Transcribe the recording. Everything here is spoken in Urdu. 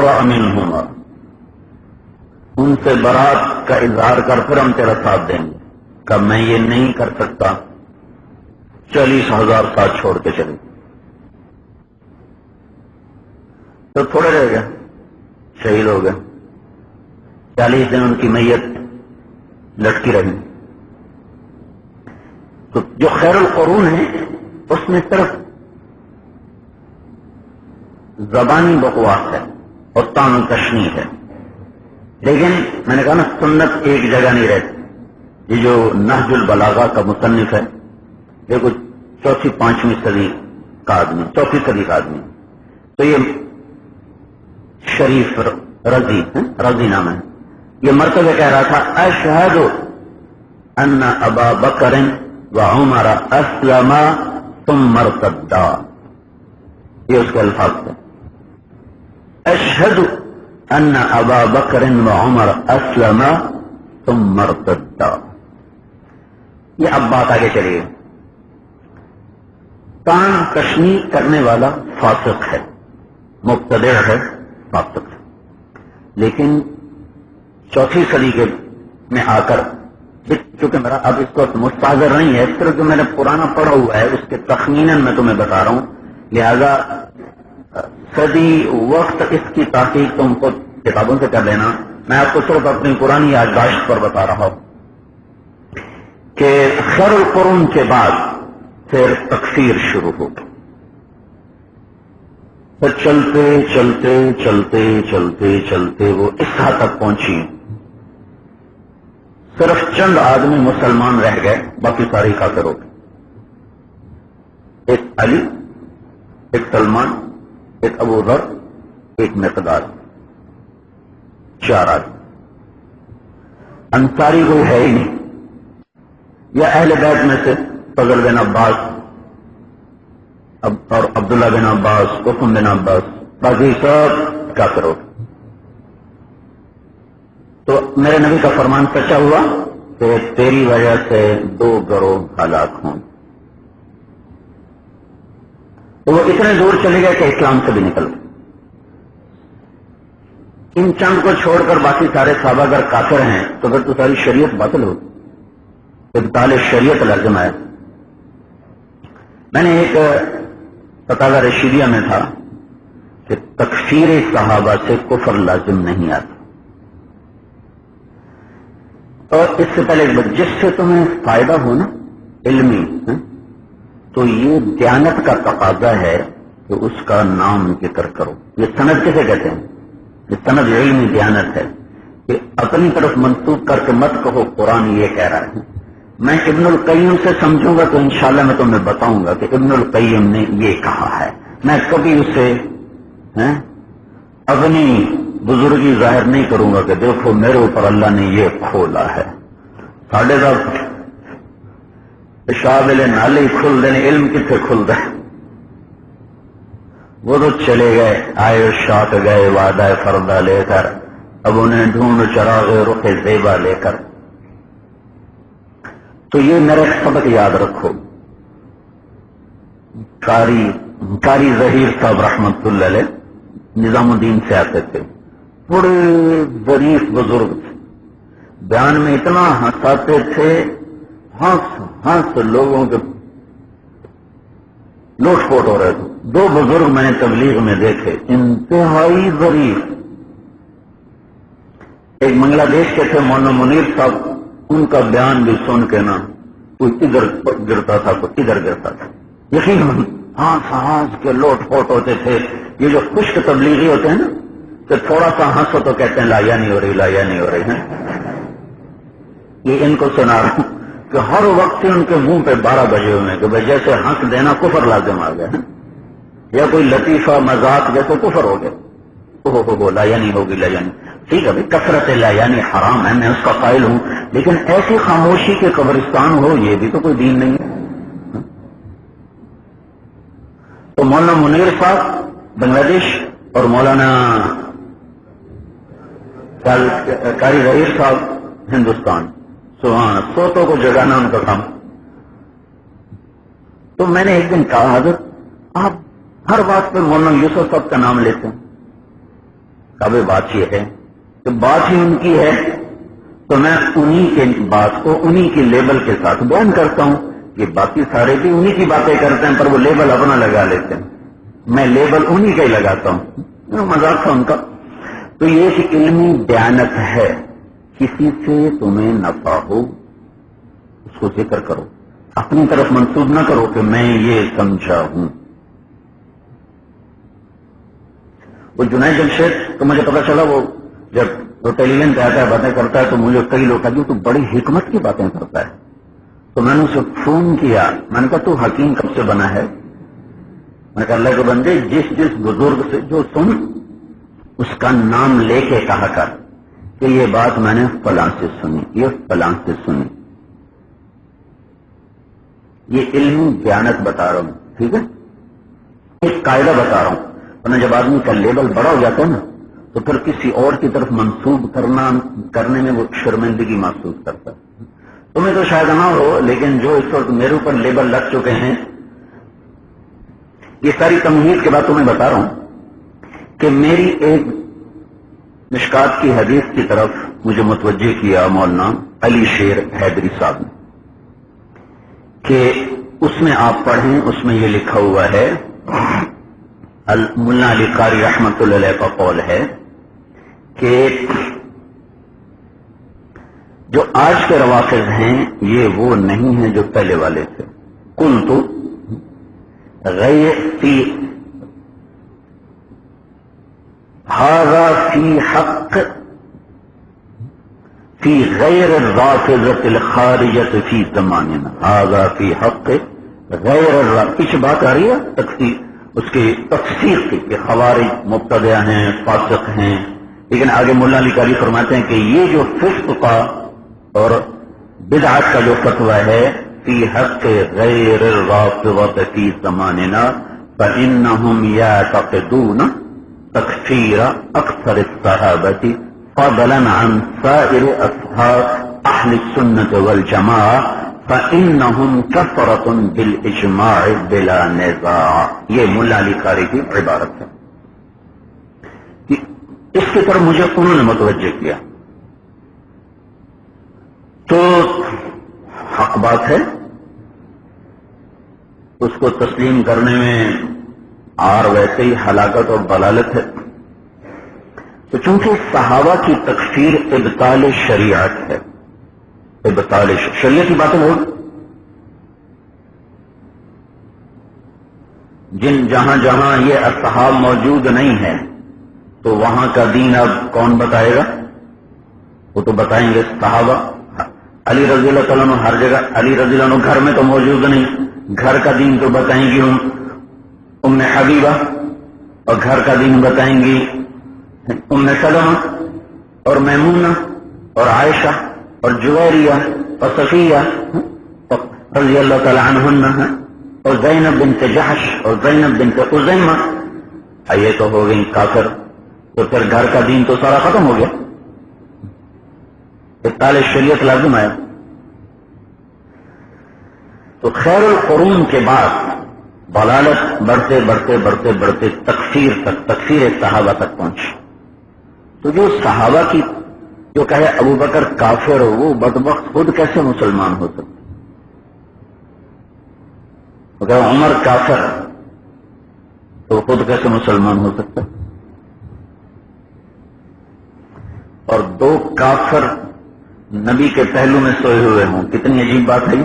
تبرأ منہما، ان سے برات کا اظہار کر پھر ہم تیرا ساتھ دیں گے. کہ میں یہ نہیں کر سکتا، 40,000 ساتھ چھوڑ کے چلے. تو تھوڑے رہ گئے، شہید ہو گئے. 40 دن ان کی میت لٹکی رہی. تو جو خیر القرون ہے اس میں صرف زبانی بکواس ہے اور تان تشنیع ہے. لیکن میں نے کہا نا سنت ایک جگہ نہیں رہتی. یہ جو نہج البلاغہ کا مصنف ہے یہ کچھ 4ویں-5ویں صدی کا آدمی، 4ویں صدی کا آدمی. تو یہ شریف رضی نام ہے. یہ مرتبہ کہہ رہا تھا اشہد ان ابا بکر وعمر اسلما ثم ارتدا. یہ اس کے الفاظ تھے. اشہد ان ابا بکر وعمر اسلما ثم ارتدا. یہ اب بات آگے چلیے. تان تشنیع کرنے والا فاسق ہے، مبتدع ہے، فاسق ہے. لیکن 4ویں صدی کے میں آ کر، چونکہ میرا اب اس کو مستحضر نہیں ہے، صرف جو میں نے پرانا پڑھا ہوا ہے اس کے تخمیناً میں تمہیں بتا رہا ہوں، لہذا صدی وقت اس کی تحقیق تم کو کتابوں سے کر لینا. میں آپ کو صرف اپنی پرانی یادداشت پر بتا رہا ہوں کہ خیر القرون کے بعد پھر تکفیر شروع ہو گئی. پھر چلتے چلتے چلتے چلتے چلتے وہ اس حد تک پہنچی صرف چند آدمی مسلمان رہ گئے، باقی سارے کافر ہو گئے. ایک علی، ایک سلمان، ایک ابو ذر، ایک مقدار، 4 آدمی. انصاری کوئی ہے ہی نہیں. یا اہل بیت میں سے فضل بن عباس اور عبداللہ بن عباس، قسم بن عباس، باقی سب کافر ہو گئے. تو میرے نبی کا فرمان سچا ہوا کہ تیری وجہ سے 2 گروہ ہلاک ہوں. تو وہ اتنے دور چلے گئے کہ اسلام سے بھی نکل گئے. ان چند کو چھوڑ کر باقی سارے صحابہ اگر کافر ہیں تو پھر تو ساری شریعت باطل ہوگی. ابطال شریعت لازم ہے. میں نے ایک فتاوی رشیدیہ میں تھا کہ تکفیر صحابہ سے کفر لازم نہیں آتا. اور اس سے پہلے جس سے تمہیں فائدہ ہو نا علمی، تو یہ دیانت کا تقاضا ہے کہ اس کا نام ذکر کرو. یہ سند کسے کہتے ہیں؟ یہ سند علمی دیانت ہے کہ اپنی طرف منسوخ کر کے مت کہو قرآن یہ کہہ رہا ہے. میں ابن القیم سے سمجھوں گا تو انشاءاللہ میں تمہیں بتاؤں گا کہ ابن القیم نے یہ کہا ہے. میں کبھی اسے اپنی بزرگی ظاہر نہیں کروں گا کہ دیکھو میرے اوپر اللہ نے یہ کھولا ہے. ساڑھے تک شابل نالے کھل دینے، علم کتنے کھل دے. وہ تو چلے گئے، آئے شاط گئے وعدہ فردہ لے کر، اب انہیں ڈھونڈ چراغ رخ زیبا لے کر. تو یہ میرا سبق یاد رکھو. قاری ظہیر صاحب رحمت اللہ علیہ نظام الدین سے آتے تھے، بڑے ظریف بزرگ تھے. بیان میں اتنا ہنساتے تھے، ہنس لوگوں کے لوٹ پوٹ ہو رہے تھے. 2 بزرگ میں نے تبلیغ میں دیکھے انتہائی ظریف. ایک بنگلہ دیش کے تھے مولانا منیر صاحب. ان کا بیان بھی سن کے نا کوئی ادھر گرتا تھا کوئی ادھر گرتا تھا. یقیناً ہانس کے لوٹ پوٹ ہوتے تھے. یہ جو خشک تبلیغی ہوتے ہیں نا کہ تھوڑا سا ہنسو تو کہتے ہیں لایا نہیں ہو رہی، لایا نہیں ہو رہی ہے. یہ ان کو سنا رہا ہوں کہ ہر وقت ان کے منہ پہ 12 بجے ہوئے کہ بھائی جیسے ہنس دینا کفر لازم آ گیا ہے، یا کوئی لطیفہ مذاق جیسے کفر ہو گیا. ہو لایا نہیں ہوگی، لایا نہیں. ٹھیک ہے بھائی، کثرت لایانی حرام ہے، میں اس کا قائل ہوں، لیکن ایسی خاموشی کے قبرستان ہو یہ بھی تو کوئی دین نہیں ہے. تو مولانا منیر صاحب بنگلہ دیش اور مولانا قاری ظہیر صاحب ہندوستان، سوتوں کو جگانا ان کا کام. تو میں نے ایک دن کہا حضرت آپ ہر بات پر مولانا یوسف صاحب کا نام لیتے ہیں. اب بات یہ ہے کہ بات ہی ان کی ہے تو میں انہی کے بات کو انہی کی لیبل کے ساتھ بیان کرتا ہوں. یہ باقی سارے بھی انہی کی باتیں کرتے ہیں پر وہ لیبل اپنا لگا لیتے ہیں. میں لیبل انہی کا ہی لگاتا ہوں. مذاق تھا ان کا. تو یہ ایک علمی بیانت ہے. کسی سے تمہیں نفع ہو اس کو ذکر کرو، اپنی طرف منسوب نہ کرو کہ میں یہ سمجھا ہوں. وہ جنید جمشید تو مجھے پتا چلا وہ جب وہ ٹیلی ویژن پہ آتا ہے باتیں کرتا ہے تو مجھے کئی لوگ کہتے تو بڑی حکمت کی باتیں کرتا ہے. تو میں نے اسے فون کیا، میں نے کہا تو حکیم کب سے بنا ہے؟ میں نے کہا اللہ کے بندے جس جس بزرگ سے جو سن اس کا نام لے کے کہا کر کہ یہ بات میں نے فلاں سے سنی، یہ فلاں سے سنی. یہ علمی بیانت بتا رہا ہوں، ٹھیک ہے؟ ایک قاعدہ بتا رہا ہوں. ورنہ جب آدمی کا لیبل بڑا ہو جاتا ہے نا تو پھر کسی اور کی طرف منسوب کرنے میں وہ شرمندگی محسوس کرتا ہے. تمہیں تو شاید نہ ہو، لیکن جو اس وقت میرے اوپر لیبل لگ چکے ہیں، یہ ساری تمہید کے بعد تمہیں بتا رہا ہوں کہ میری ایک مشکات کی حدیث کی طرف مجھے متوجہ کیا مولانا علی شیر حیدری صاحب نے کہ اس میں آپ پڑھیں، اس میں یہ لکھا ہوا ہے، ملا علی قاری رحمت اللہ علیہ کا قول ہے کہ جو آج کے روافض ہیں یہ وہ نہیں ہیں جو پہلے والے تھے. قلت غیر فی ھذا فی حق فی غیر الرافضۃ الخارجۃ فی زماننا. ھذا فی حق غیر الرافض. پیچھے بات آ رہی ہے تفسیر اس کی تفسیر کی کہ خوارج مبتدع ہیں، فاسق ہیں، لیکن آگے مولا علی قاری فرماتے ہیں کہ یہ جو فسق کا اور بدعت کا جو فتویٰ ہے فی حق غیر الرافضۃ فی زماننا فإنہم یعتقدون تکفیر اکثر الصحابۃ فضلا عن سائر اصحاب اہل السنۃ والجماعہ فإنہم کفرۃ بالاجماع بلا نزاع. یہ مولا علی قاری کی عبارت ہے. اس کی طرف مجھے انہوں نے متوجہ کیا تو حق بات ہے، اس کو تسلیم کرنے میں اور ویسے ہی ہلاکت اور ضلالت ہے. تو چونکہ صحابہ کی تکفیر ابطال شریعت ہے، ابطال شریعت کی باتیں ہو جہاں جہاں یہ اصحاب موجود نہیں ہے تو وہاں کا دین اب کون بتائے گا؟ وہ تو بتائیں گے صحابہ. علی رضی اللہ تعالیٰ عنہ ہر جگہ، علی رضی اللہ عنہ گھر میں تو موجود نہیں، گھر کا دین تو بتائیں گی ام حبیبہ، اور گھر کا دین بتائیں گی ام سلمہ اور میمونہ اور عائشہ اور جویریہ اور صفیہ رضی اللہ تعالی عنہن اور زینب بنت جحش اور زینب بنت خزیمہ. یہ تو ہو گئی کافر. تو پھر گھر کا دین تو سارا ختم ہو گیا، ابطال شریعت لازم آیا. تو خیر القرون کے بعد ضلالت بڑھتے بڑھتے بڑھتے بڑھتے تکفیر تک، تکفیر صحابہ تک پہنچی. تو جو صحابہ کی جو کہے ابو بکر کافر ہو، وہ بدبخت خود کیسے مسلمان ہو سکتے؟ اگر عمر کافر تو خود کیسے مسلمان ہو سکتا؟ اور دو کافر نبی کے پہلو میں سوئے ہوئے ہوں، کتنی عجیب بات ہے.